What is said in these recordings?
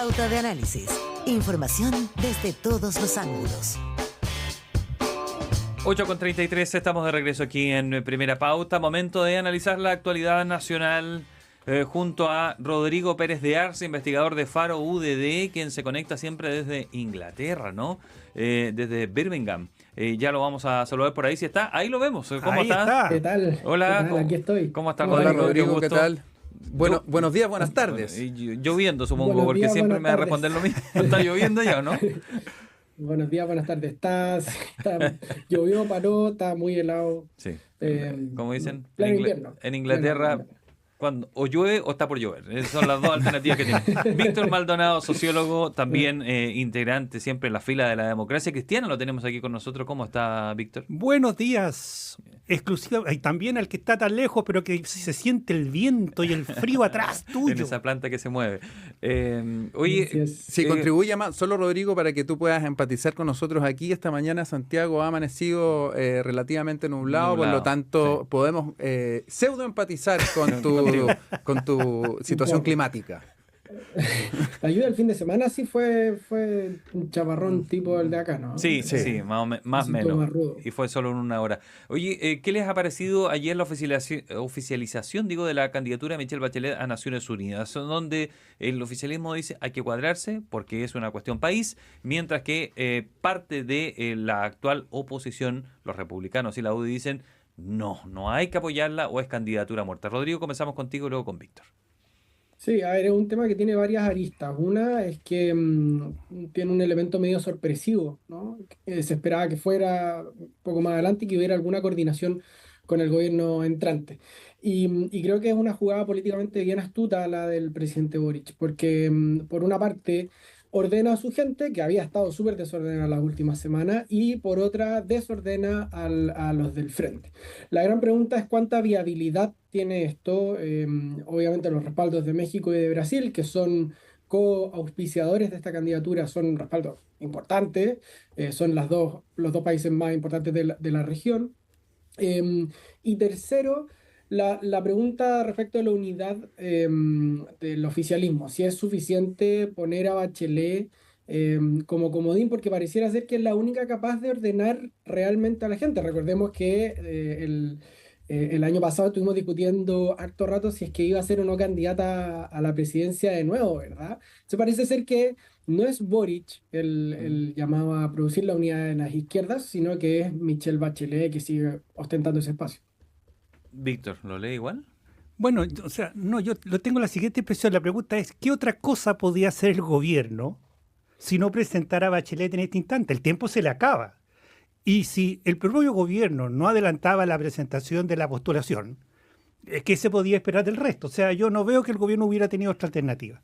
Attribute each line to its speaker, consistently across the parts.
Speaker 1: Pauta de análisis. Información desde todos los ángulos.
Speaker 2: 8:33, estamos de regreso aquí en Primera Pauta. Momento de analizar la actualidad nacional junto a Rodrigo Pérez de Arce, investigador de Faro UDD, quien se conecta siempre desde Inglaterra, ¿no? Desde Birmingham. Ya lo vamos a saludar por ahí. Si está, ahí lo vemos. ¿Cómo
Speaker 3: ahí
Speaker 2: está?
Speaker 3: ¿Qué tal?
Speaker 2: Hola.
Speaker 3: ¿Qué tal? Aquí estoy.
Speaker 2: ¿Cómo está,
Speaker 4: Hola,
Speaker 2: Rodrigo?
Speaker 4: Rodrigo, ¿qué tal? Buenos días, buenas tardes.
Speaker 2: Lloviendo, supongo,
Speaker 3: Buenos
Speaker 2: porque
Speaker 3: días,
Speaker 2: siempre
Speaker 3: buenas
Speaker 2: me va a
Speaker 3: tardes.
Speaker 2: responder lo mismo. ¿Está lloviendo ya o no?
Speaker 3: Buenos días, buenas tardes. Llovió, paró, está muy helado.
Speaker 2: Sí.
Speaker 3: Eh,
Speaker 2: Como dicen,
Speaker 3: pleno invierno.
Speaker 2: en Inglaterra,
Speaker 3: Pleno invierno.
Speaker 2: cuando o llueve o está por llover. Esas son las dos alternativas que tiene. Víctor Maldonado, sociólogo, también integrante siempre en la fila de la democracia cristiana. Lo tenemos aquí con nosotros. ¿Cómo está, Víctor?
Speaker 5: Buenos días, exclusiva, y también al que está tan lejos, pero que se siente el viento y el frío atrás
Speaker 2: En
Speaker 5: tuyo.
Speaker 2: esa planta que se mueve. Oye,
Speaker 3: Así es.
Speaker 4: Si contribuye más, solo Rodrigo, para que tú puedas empatizar con nosotros aquí. Esta mañana Santiago ha amanecido relativamente nublado, por lo tanto
Speaker 2: sí.
Speaker 4: podemos pseudo empatizar con tu situación climática.
Speaker 3: La lluvia del fin de semana sí fue un chaparrón tipo el de acá, ¿no?
Speaker 2: sí, más o
Speaker 3: Un poquito
Speaker 2: menos.
Speaker 3: más rudo.
Speaker 2: Y fue solo en una hora. Oye, ¿qué les ha parecido ayer la oficialización, de la candidatura de Michelle Bachelet a Naciones Unidas? Donde el oficialismo dice hay que cuadrarse porque es una cuestión país, mientras que parte de la actual oposición, los republicanos y la UDI, dicen no hay que apoyarla o es candidatura muerta. Rodrigo, comenzamos contigo y luego con Víctor.
Speaker 3: Sí, a ver, es un tema que tiene varias aristas. Una es que tiene un elemento medio sorpresivo, ¿no? Se esperaba que fuera un poco más adelante y que hubiera alguna coordinación con el gobierno entrante. Y creo que es una jugada políticamente bien astuta la del presidente Boric, porque por una parte ordena a su gente, que había estado súper desordenada las últimas semanas, y por otra desordena a los del frente. La gran pregunta es cuánta viabilidad tiene esto. Obviamente los respaldos de México y de Brasil, que son co-auspiciadores de esta candidatura, son respaldos importantes, son los dos países más importantes de la región. Y tercero, la pregunta respecto a la unidad del oficialismo, si es suficiente poner a Bachelet como comodín, porque pareciera ser que es la única capaz de ordenar realmente a la gente. Recordemos que el año pasado estuvimos discutiendo harto rato si es que iba a ser o no candidata a la presidencia de nuevo, ¿verdad? Se parece ser que no es Boric el llamado a producir la unidad de las izquierdas, sino que es Michelle Bachelet que sigue ostentando ese espacio.
Speaker 2: Víctor, ¿lo lee igual?
Speaker 5: Bueno, o sea, no, yo lo tengo la siguiente impresión. La pregunta es, ¿qué otra cosa podía hacer el gobierno si no presentara a Bachelet en este instante? El tiempo se le acaba. Y si el propio gobierno no adelantaba la presentación de la postulación, ¿qué se podía esperar del resto? O sea, yo no veo que el gobierno hubiera tenido otra alternativa.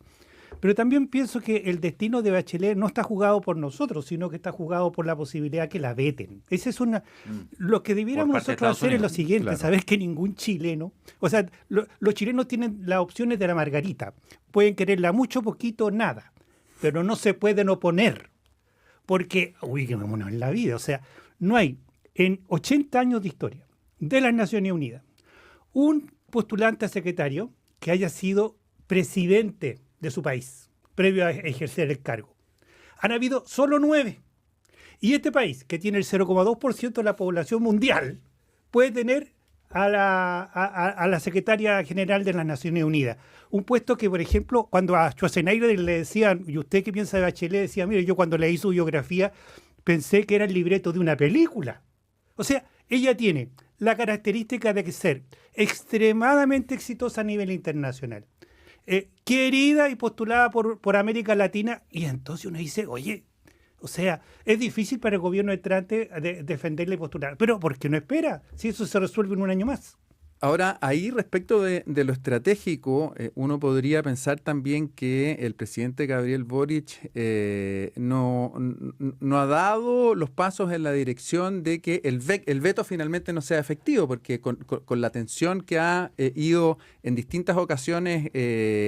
Speaker 5: Pero también pienso que el destino de Bachelet no está jugado por nosotros, sino que está jugado por la posibilidad que la veten. Esa es una. Lo que debiéramos
Speaker 2: Por parte de
Speaker 5: nosotros hacer es lo
Speaker 2: Estados Unidos,
Speaker 5: siguiente,
Speaker 4: claro.
Speaker 5: saber que ningún chileno, o sea, los chilenos tienen las opciones de la margarita. Pueden quererla mucho, poquito, nada. Pero no se pueden oponer. Porque, ubiquémonos en la vida, o sea, no hay en 80 años de historia de las Naciones Unidas un postulante a secretario que haya sido presidente de su país, previo a ejercer el cargo. Han habido solo 9. Y este país, que tiene el 0,2% de la población mundial, puede tener a la secretaria general de las Naciones Unidas. Un puesto que, por ejemplo, cuando a Schwarzenegger le decían, ¿y usted qué piensa de Bachelet? Decía, mire, yo cuando leí su biografía pensé que era el libreto de una película. O sea, ella tiene la característica de ser extremadamente exitosa a nivel internacional. Querida y postulada por América Latina, y entonces uno dice, oye, o sea, es difícil para el gobierno entrante defenderla y postular, pero ¿por qué no espera? Si eso se resuelve en un año más.
Speaker 4: Ahora, ahí respecto de lo estratégico, uno podría pensar también que el presidente Gabriel Boric no ha dado los pasos en la dirección de que el veto finalmente no sea efectivo, porque con la tensión que ha ido en distintas ocasiones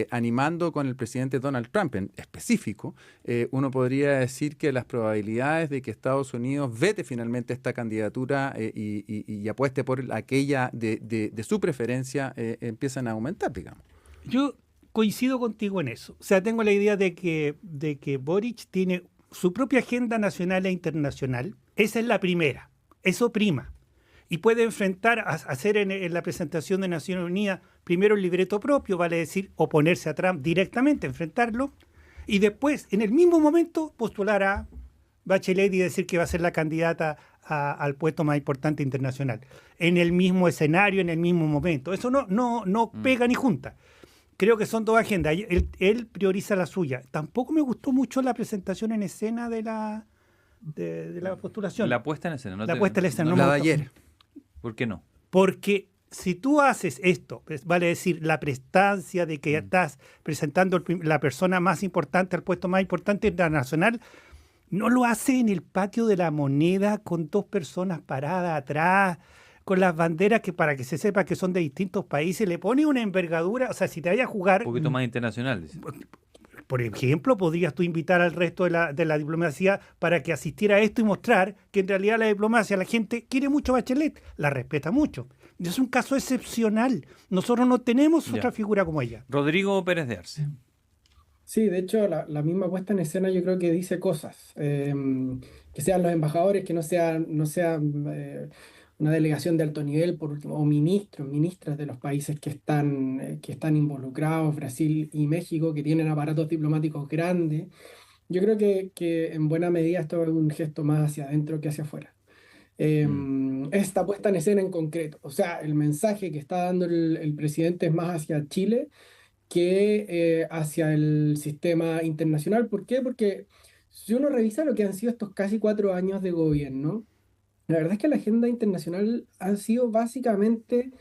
Speaker 4: animando con el presidente Donald Trump en específico, uno podría decir que las probabilidades de que Estados Unidos vete finalmente esta candidatura y apueste por aquella de su preferencia empiezan a aumentar, digamos.
Speaker 5: Yo coincido contigo en eso. O sea, tengo la idea de que Boric tiene su propia agenda nacional e internacional. Esa es la primera. Eso prima. Y puede enfrentar, hacer en la presentación de Naciones Unidas, primero el libreto propio, vale decir, oponerse a Trump directamente, enfrentarlo, y después, en el mismo momento, postular a Bachelet y decir que va a ser la candidata al puesto más importante internacional. En el mismo escenario, en el mismo momento. Eso no pega ni junta. Creo que son dos agendas. Él prioriza la suya. Tampoco me gustó mucho la presentación en escena de la postulación.
Speaker 2: La puesta en escena.
Speaker 5: La puesta en escena.
Speaker 4: La de ayer.
Speaker 2: ¿Por qué no?
Speaker 5: Porque si tú haces esto, vale decir, la prestancia de que estás presentando la persona más importante al puesto más importante internacional, no lo hace en el patio de la Moneda con 2 personas paradas atrás, con las banderas que para que se sepa que son de distintos países, le pone una envergadura, o sea, si te vayas a jugar...
Speaker 2: Un poquito más internacional, dice.
Speaker 5: Por ejemplo, podrías tú invitar al resto de la diplomacia para que asistiera a esto y mostrar que en realidad la diplomacia, la gente quiere mucho a Bachelet, la respeta mucho. Es un caso excepcional. Nosotros no tenemos otra figura como ella.
Speaker 2: Rodrigo Pérez de Arce.
Speaker 3: Sí, de hecho, la misma puesta en escena yo creo que dice cosas. Que sean los embajadores, que no sea una delegación de alto nivel, por último, o ministros, ministras de los países que están involucrados, Brasil y México, que tienen aparatos diplomáticos grandes. Yo creo que en buena medida esto es un gesto más hacia adentro que hacia afuera. Esta puesta en escena en concreto, o sea, el mensaje que está dando el presidente es más hacia Chile que hacia el sistema internacional. ¿Por qué? Porque si uno revisa lo que han sido estos casi 4 años de gobierno, la verdad es que la agenda internacional han sido básicamente,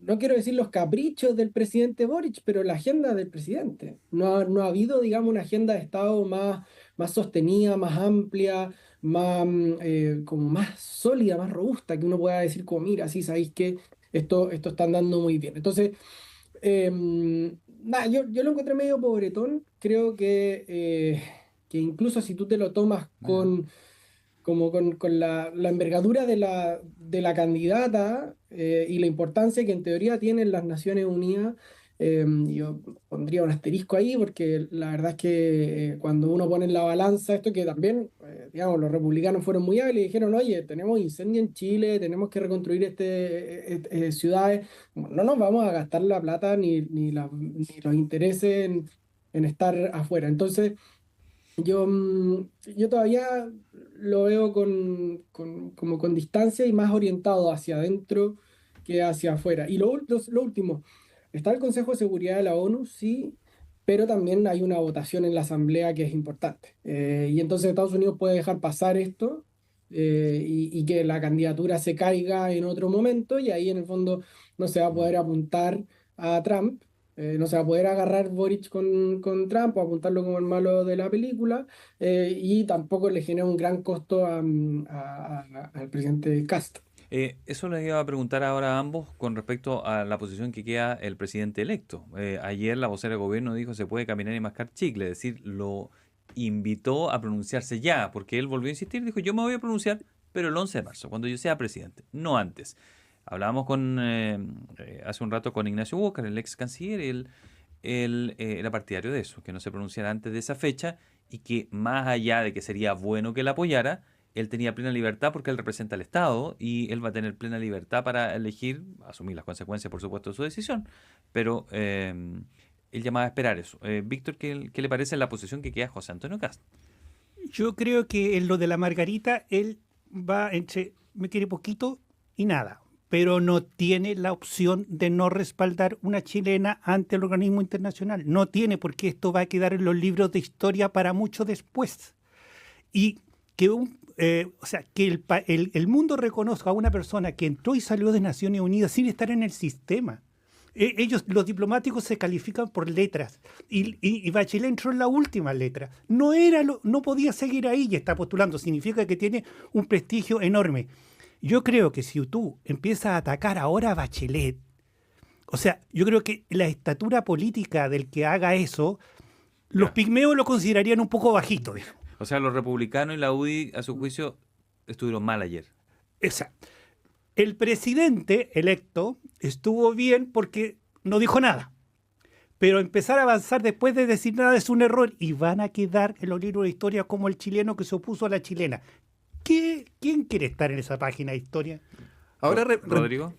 Speaker 3: no quiero decir los caprichos del presidente Boric, pero la agenda del presidente. No ha habido, digamos, una agenda de Estado más sostenida, más amplia, como más sólida, más robusta, que uno pueda decir como, mira, sí, sabéis que esto está andando muy bien. Entonces, nada, yo lo encontré medio pobretón. Creo que incluso si tú te lo tomas con la envergadura de la candidata y la importancia que en teoría tienen las Naciones Unidas, yo pondría un asterisco ahí, porque la verdad es que cuando uno pone en la balanza esto, que también, digamos, los republicanos fueron muy hábiles y dijeron, oye, tenemos incendio en Chile, tenemos que reconstruir ciudades, no nos vamos a gastar la plata ni los intereses en estar afuera. Entonces, yo todavía lo veo como con distancia y más orientado hacia adentro que hacia afuera. Y lo último, está el Consejo de Seguridad de la ONU, sí, pero también hay una votación en la Asamblea que es importante. Y entonces Estados Unidos puede dejar pasar esto y que la candidatura se caiga en otro momento, y ahí en el fondo no se va a poder apuntar a Trump. No se va a poder agarrar Boric con Trump o apuntarlo como el malo de la película, y tampoco le genera un gran costo al presidente Castro.
Speaker 2: Eso les iba a preguntar ahora a ambos con respecto a la posición que queda el presidente electo. Ayer la vocera del gobierno dijo se puede caminar y mascar chicle, es decir, lo invitó a pronunciarse ya, porque él volvió a insistir, dijo yo me voy a pronunciar, pero el 11 de marzo, cuando yo sea presidente, no antes. Hablábamos hace un rato con Ignacio Walker, el ex canciller, él era partidario de eso, que no se pronunciara antes de esa fecha, y que más allá de que sería bueno que la apoyara, él tenía plena libertad porque él representa al Estado y él va a tener plena libertad para elegir, asumir las consecuencias, por supuesto, de su decisión, pero él llamaba a esperar eso. Víctor, ¿qué le parece la posición que queda José Antonio Kast?
Speaker 5: Yo creo que en lo de la Margarita, él va entre me quiere poquito y nada, pero no tiene la opción de no respaldar una chilena ante el organismo internacional. No tiene, porque esto va a quedar en los libros de historia para mucho después. Y que el mundo reconozca a una persona que entró y salió de Naciones Unidas sin estar en el sistema. Ellos, los diplomáticos, se califican por letras y Bachelet entró en la última letra. No podía seguir ahí y está postulando. Significa que tiene un prestigio enorme. Yo creo que si tú empiezas a atacar ahora a Bachelet, o sea, yo creo que la estatura política del que haga eso, los pigmeos lo considerarían un poco bajito, digamos.
Speaker 2: O sea, los republicanos y la UDI, a su juicio, estuvieron mal ayer.
Speaker 5: Exacto. El presidente electo estuvo bien porque no dijo nada. Pero empezar a avanzar después de decir nada es un error y van a quedar en los libros de historia como el chileno que se opuso a la chilena. ¿Quién quiere estar en esa página de historia?
Speaker 4: Ahora,
Speaker 2: Rodrigo.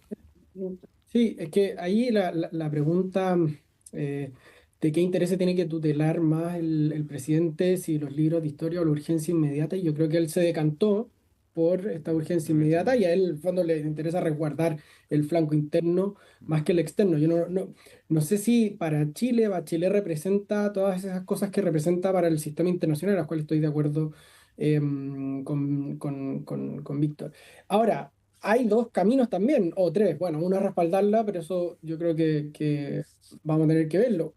Speaker 3: Sí, es que ahí la pregunta de qué interés tiene que tutelar más el presidente, si los libros de historia o la urgencia inmediata, y yo creo que él se decantó por esta urgencia inmediata y a él, en el fondo, le interesa resguardar el flanco interno más que el externo. Yo no sé si para Chile, Bachelet representa todas esas cosas que representa para el sistema internacional, a las cuales estoy de acuerdo con Víctor. Ahora, hay dos caminos también, o tres. Bueno, uno es respaldarla, pero eso yo creo que vamos a tener que verlo.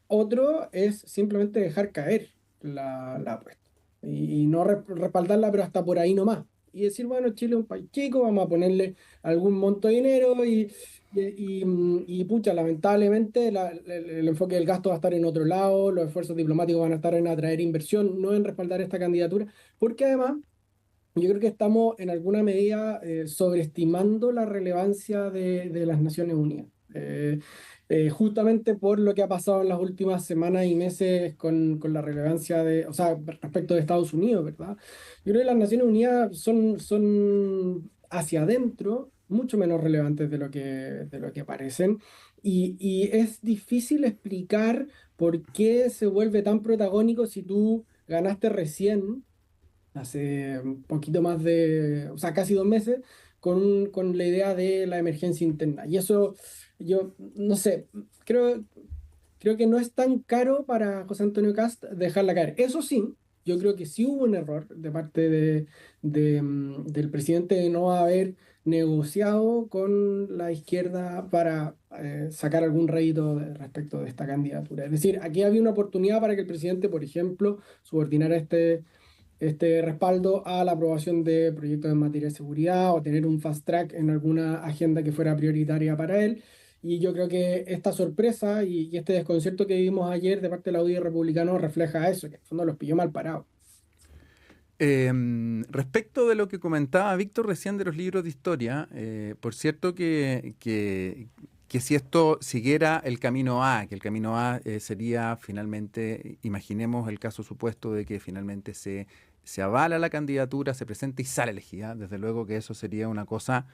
Speaker 3: Otro es simplemente dejar caer la apuesta y no respaldarla, pero hasta por ahí nomás. Y decir, bueno, Chile es un país chico, vamos a ponerle algún monto de dinero y pucha, lamentablemente el enfoque del gasto va a estar en otro lado, los esfuerzos diplomáticos van a estar en atraer inversión, no en respaldar esta candidatura, porque además yo creo que estamos en alguna medida sobreestimando la relevancia de las Naciones Unidas. Justamente por lo que ha pasado en las últimas semanas y meses con la relevancia o sea, respecto de Estados Unidos, ¿verdad? Yo creo que las Naciones Unidas son hacia adentro mucho menos relevantes de lo que parecen y es difícil explicar por qué se vuelve tan protagónico si tú ganaste recién hace un poquito más o sea, casi 2 meses, con la idea de la emergencia interna. Y eso, yo no sé, creo que no es tan caro para José Antonio Cast dejarla caer. Eso sí, yo creo que sí hubo un error de parte del presidente de no haber negociado con la izquierda para sacar algún rédito respecto de esta candidatura. Es decir, aquí había una oportunidad para que el presidente, por ejemplo, subordinara este respaldo a la aprobación de proyectos en materia de seguridad o tener un fast track en alguna agenda que fuera prioritaria para él. Y yo creo que esta sorpresa y este desconcierto que vimos ayer de parte del audio republicano refleja eso, que en el fondo los pilló mal parados.
Speaker 4: Respecto de lo que comentaba Víctor recién de los libros de historia, por cierto que si esto siguiera el camino A, que el camino A sería finalmente, imaginemos el caso supuesto de que finalmente se avala la candidatura, se presenta y sale elegida, desde luego que eso sería una cosa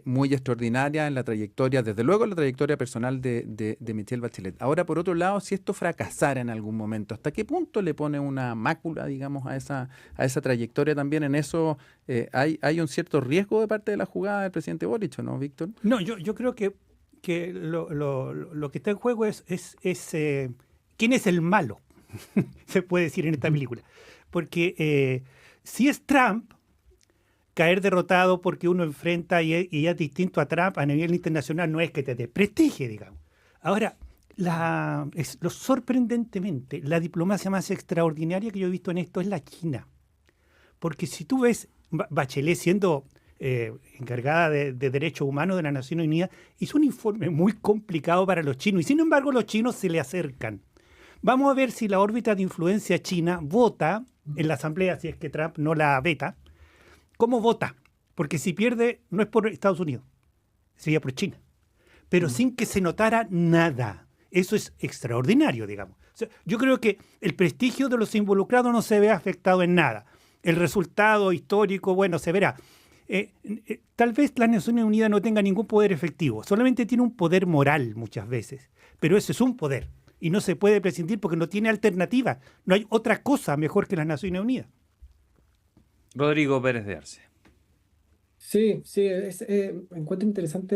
Speaker 4: muy extraordinaria en la trayectoria, desde luego en la trayectoria personal de Michelle Bachelet. Ahora, por otro lado, si esto fracasara en algún momento, ¿hasta qué punto le pone una mácula, digamos, a esa trayectoria también? En eso hay un cierto riesgo de parte de la jugada del presidente Boric, ¿no, Víctor?
Speaker 5: No, yo creo que lo que está en juego es quién es el malo, se puede decir en esta película. Porque si es Trump, caer derrotado porque uno enfrenta y es distinto a Trump a nivel internacional no es que te desprestigie, digamos. Ahora, sorprendentemente, la diplomacia más extraordinaria que yo he visto en esto es la China. Porque si tú ves Bachelet siendo encargada de derechos humanos de las Naciones Unidas, hizo un informe muy complicado para los chinos y sin embargo los chinos se le acercan. Vamos a ver si la órbita de influencia china vota en la asamblea, si es que Trump no la veta. ¿Cómo vota? Porque si pierde no es por Estados Unidos, sería por China. Pero sin que se notara nada. Eso es extraordinario, digamos. O sea, yo creo que el prestigio de los involucrados no se ve afectado en nada. El resultado histórico, bueno, se verá. Tal vez las Naciones Unidas no tenga ningún poder efectivo, solamente tiene un poder moral muchas veces, pero ese es un poder y no se puede prescindir porque no tiene alternativa, no hay otra cosa mejor que las Naciones Unidas.
Speaker 2: Rodrigo Pérez de Arce.
Speaker 3: Sí, encuentro interesante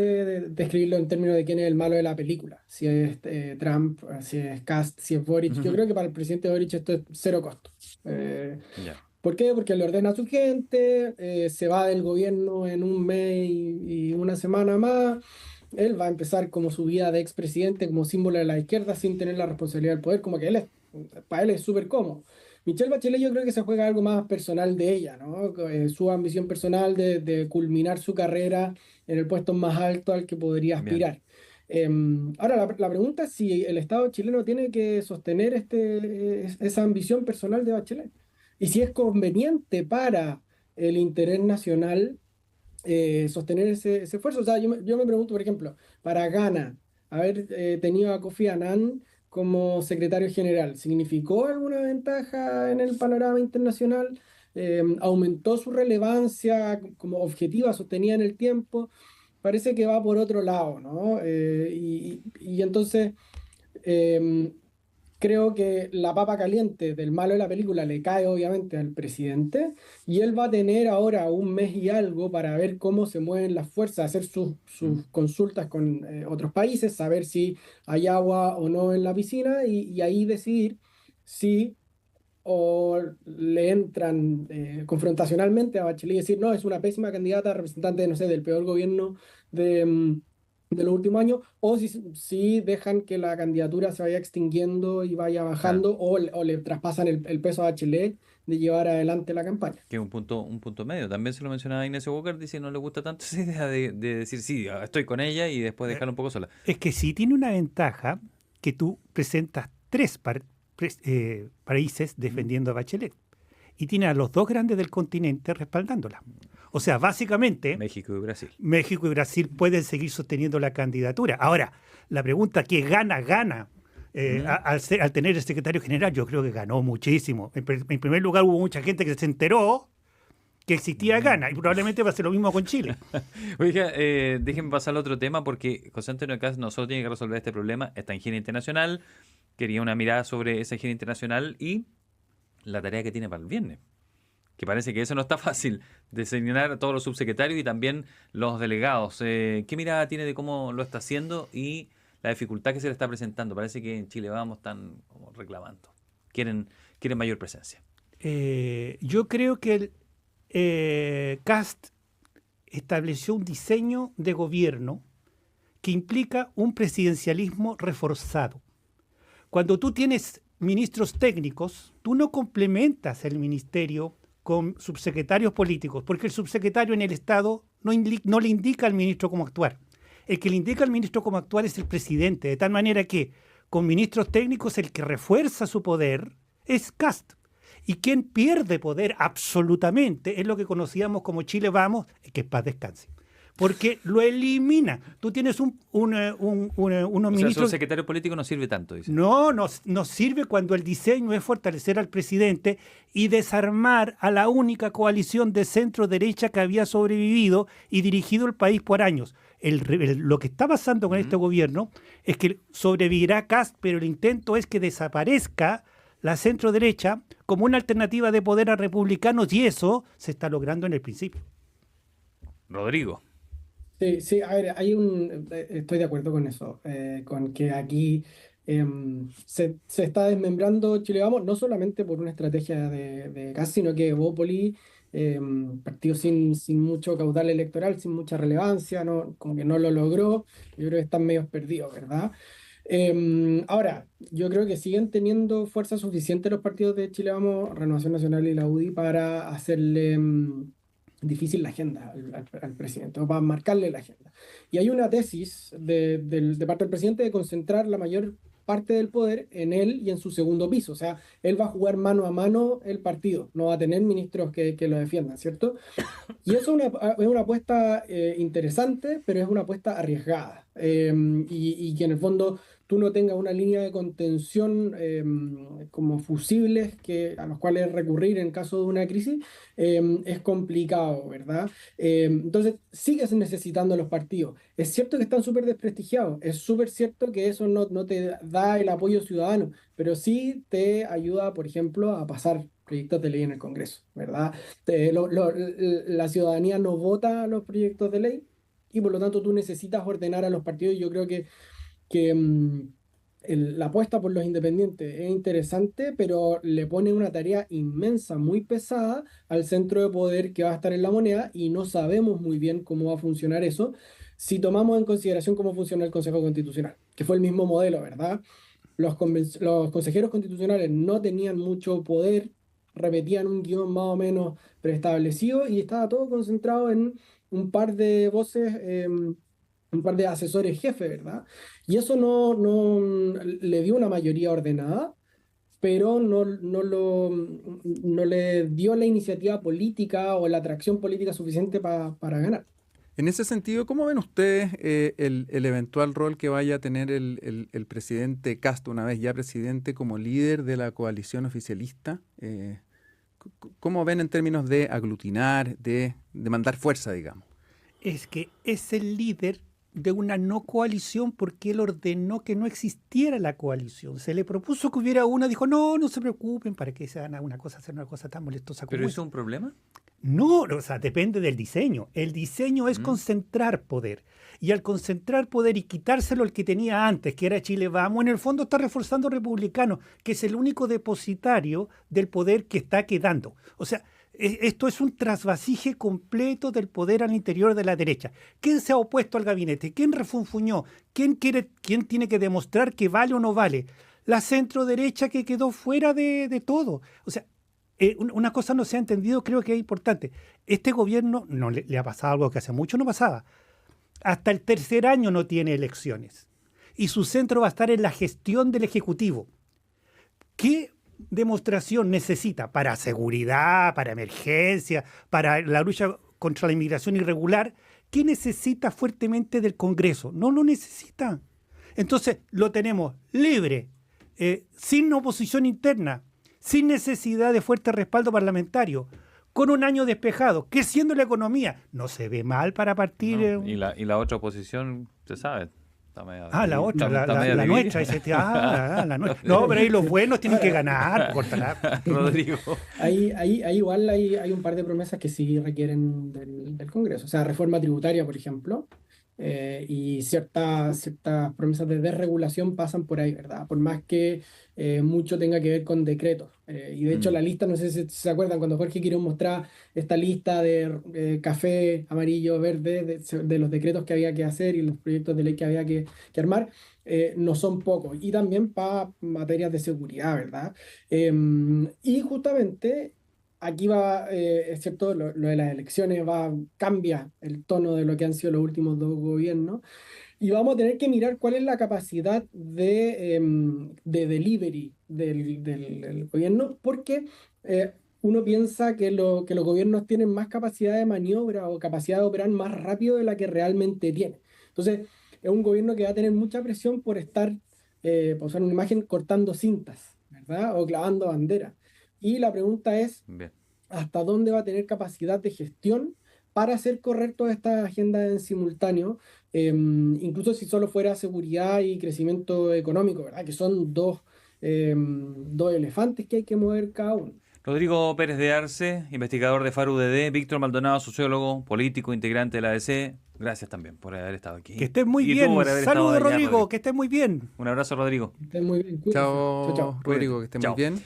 Speaker 3: describirlo en términos de quién es el malo de la película. Si es Trump, si es Cast, si es Boric. Yo creo que para el presidente Boric esto es cero costo.
Speaker 2: Ya.
Speaker 3: ¿Por qué? Porque le ordena a su gente, se va del gobierno en un mes y una semana más. Él va a empezar como su vida de expresidente, como símbolo de la izquierda, sin tener la responsabilidad del poder, como que para él es súper cómodo. Michelle Bachelet yo creo que se juega algo más personal de ella, ¿no? Su ambición personal de culminar su carrera en el puesto más alto al que podría aspirar. Ahora, la pregunta es si el Estado chileno tiene que sostener esa ambición personal de Bachelet. Y si es conveniente para el interés nacional sostener ese esfuerzo. O sea, yo me pregunto, por ejemplo, para Ghana, haber tenido a Kofi Annan como secretario general, ¿significó alguna ventaja en el panorama internacional? ¿Aumentó su relevancia como objetiva sostenida en el tiempo? Parece que va por otro lado, ¿no? Y entonces em, creo que la papa caliente del malo de la película le cae obviamente al presidente y él va a tener ahora un mes y algo para ver cómo se mueven las fuerzas, hacer sus consultas con otros países, saber si hay agua o no en la piscina y ahí decidir si o le entran confrontacionalmente a Bachelet y decir, no, es una pésima candidata, representante, no sé, del peor gobierno de, de los últimos años, o si dejan que la candidatura se vaya extinguiendo y vaya
Speaker 2: Claro,
Speaker 3: bajando, o le traspasan el peso a Bachelet de llevar adelante la campaña.
Speaker 2: que es un punto medio. También se lo mencionaba Ignacio Walker, dice que no le gusta tanto esa idea de decir, sí, estoy con ella y después dejarla un poco sola.
Speaker 5: Es que sí tiene una ventaja que tú presentas países defendiendo a Bachelet y tiene a los dos grandes del continente respaldándola. O sea, básicamente
Speaker 2: México y Brasil.
Speaker 5: México y Brasil pueden seguir sosteniendo la candidatura. Ahora, la pregunta que gana al tener el secretario general, yo creo que ganó muchísimo. En primer lugar, hubo mucha gente que se enteró que existía Gana y probablemente va a ser lo mismo con Chile.
Speaker 2: Oiga, déjenme pasar al otro tema porque José Antonio Kast no solo tiene que resolver este problema, está en gira internacional, quería una mirada sobre esa gira internacional y la tarea que tiene para el viernes. Que parece que eso no está fácil, designar a todos los subsecretarios y también los delegados. ¿Qué mirada tiene de cómo lo está haciendo y la dificultad que se le está presentando? Parece que en Chile vamos están como reclamando. Quieren mayor presencia.
Speaker 5: Yo creo que Kast estableció un diseño de gobierno que implica un presidencialismo reforzado. Cuando tú tienes ministros técnicos, tú no complementas el ministerio con subsecretarios políticos, porque el subsecretario en el Estado no le indica al ministro cómo actuar. El que le indica al ministro cómo actuar es el presidente, de tal manera que con ministros técnicos el que refuerza su poder es Kast. Y quien pierde poder absolutamente es lo que conocíamos como Chile Vamos, que paz descanse. Porque lo elimina. Tú tienes unos
Speaker 2: O sea,
Speaker 5: ministros...
Speaker 2: su secretario político no sirve tanto, dice.
Speaker 5: No sirve cuando el diseño es fortalecer al presidente y desarmar a la única coalición de centro-derecha que había sobrevivido y dirigido el país por años. Lo que está pasando con este gobierno es que sobrevivirá Kast, pero el intento es que desaparezca la centro-derecha como una alternativa de poder a republicanos y eso se está logrando en el principio.
Speaker 2: Rodrigo.
Speaker 3: Sí, sí, a ver, estoy de acuerdo con eso, con que aquí se está desmembrando Chile Vamos, no solamente por una estrategia de Kast, sino que Evópoli, partido sin mucho caudal electoral, sin mucha relevancia, no, como que no lo logró, yo creo que están medio perdidos, ¿verdad? Ahora, yo creo que siguen teniendo fuerza suficiente los partidos de Chile Vamos, Renovación Nacional y la UDI para hacerle difícil la agenda al presidente, o para marcarle la agenda. Y hay una tesis de parte del presidente de concentrar la mayor parte del poder en él y en su segundo piso. O sea, él va a jugar mano a mano el partido, no va a tener ministros que lo defiendan, ¿cierto? Y eso es una apuesta interesante, pero es una apuesta arriesgada. Y que en el fondo tú no tengas una línea de contención como fusibles a los cuales recurrir en caso de una crisis, es complicado, ¿verdad? Entonces, sigues necesitando los partidos. Es cierto que están súper desprestigiados, es súper cierto que eso no te da el apoyo ciudadano, pero sí te ayuda, por ejemplo, a pasar proyectos de ley en el Congreso, ¿verdad? La ciudadanía no vota los proyectos de ley y por lo tanto tú necesitas ordenar a los partidos. Yo creo que la apuesta por los independientes es interesante, pero le pone una tarea inmensa, muy pesada al centro de poder que va a estar en la moneda y no sabemos muy bien cómo va a funcionar eso si tomamos en consideración cómo funciona el Consejo Constitucional, que fue el mismo modelo, ¿verdad? Los consejeros constitucionales no tenían mucho poder, repetían un guión más o menos preestablecido y estaba todo concentrado en un par de voces, un par de asesores jefe, ¿verdad? Y eso no le dio una mayoría ordenada, pero no le dio la iniciativa política o la atracción política suficiente para ganar.
Speaker 4: En ese sentido, ¿cómo ven ustedes el eventual rol que vaya a tener el presidente Kast, una vez ya presidente, como líder de la coalición oficialista? ¿Cómo ven en términos de aglutinar, de mandar fuerza, digamos?
Speaker 5: Es que es el líder de una no coalición porque él ordenó que no existiera la coalición. Se le propuso que hubiera una, dijo, no se preocupen, para que se hagan una cosa, hacer una cosa tan molestosa como
Speaker 2: ¿Pero
Speaker 5: esa.
Speaker 2: eso es un problema?
Speaker 5: No, o sea, depende del diseño. El diseño es concentrar poder. Y al concentrar poder y quitárselo al que tenía antes, que era Chile Vamos, en el fondo está reforzando Republicano, que es el único depositario del poder que está quedando. O sea, esto es un trasvasije completo del poder al interior de la derecha. ¿Quién se ha opuesto al gabinete? ¿Quién refunfuñó? ¿Quién tiene que demostrar que vale o no vale? La centro derecha que quedó fuera de todo. O sea, una cosa no se ha entendido, creo que es importante. Este gobierno no le ha pasado algo que hace mucho no pasaba. Hasta el tercer año no tiene elecciones. Y su centro va a estar en la gestión del Ejecutivo. ¿Qué demostración necesita para seguridad, para emergencia, para la lucha contra la inmigración irregular? ¿Qué necesita fuertemente del Congreso? No lo necesita. Entonces lo tenemos libre, sin oposición interna, sin necesidad de fuerte respaldo parlamentario, con un año despejado, creciendo la economía. No se ve mal para partir.
Speaker 2: No, y la otra oposición, se sabe.
Speaker 5: La otra, la nuestra. La nuestra. No, pero ahí los buenos tienen que ganar.
Speaker 2: Rodrigo.
Speaker 3: Ahí igual hay un par de promesas que sí requieren del Congreso. O sea, reforma tributaria, por ejemplo. Y ciertas promesas de desregulación pasan por ahí, ¿verdad? Por más que mucho tenga que ver con decretos. Y de hecho la lista, no sé si se acuerdan, cuando Jorge Quirós mostraba esta lista de café, amarillo, verde, de los decretos que había que hacer y los proyectos de ley que había que armar, no son pocos. Y también para materias de seguridad, ¿verdad? Y justamente aquí es cierto, lo de las elecciones cambia el tono de lo que han sido los últimos dos gobiernos y vamos a tener que mirar cuál es la capacidad de delivery del gobierno, porque uno piensa que los gobiernos tienen más capacidad de maniobra o capacidad de operar más rápido de la que realmente tiene. Entonces, es un gobierno que va a tener mucha presión por estar, por usar una imagen, cortando cintas, ¿verdad? O clavando banderas. Y la pregunta es,
Speaker 2: Bien.
Speaker 3: ¿hasta dónde va a tener capacidad de gestión para hacer correr todas estas agendas en simultáneo? Incluso si solo fuera seguridad y crecimiento económico, ¿verdad? Que son dos elefantes que hay que mover cada uno.
Speaker 2: Rodrigo Pérez de Arce, investigador de FARU-DD, Víctor Maldonado, sociólogo, político, integrante de la ADC. Gracias también por haber estado aquí.
Speaker 5: Que estés muy
Speaker 2: Y tú
Speaker 5: bien.
Speaker 2: por haber
Speaker 5: Saludos,
Speaker 2: estado allá,
Speaker 5: Rodrigo. Que estés muy bien.
Speaker 2: Un abrazo, Rodrigo.
Speaker 3: Que estén muy bien. Cuídense.
Speaker 4: Chao,
Speaker 3: Chao.
Speaker 4: Rodrigo, que estés
Speaker 2: Chao.
Speaker 4: muy bien.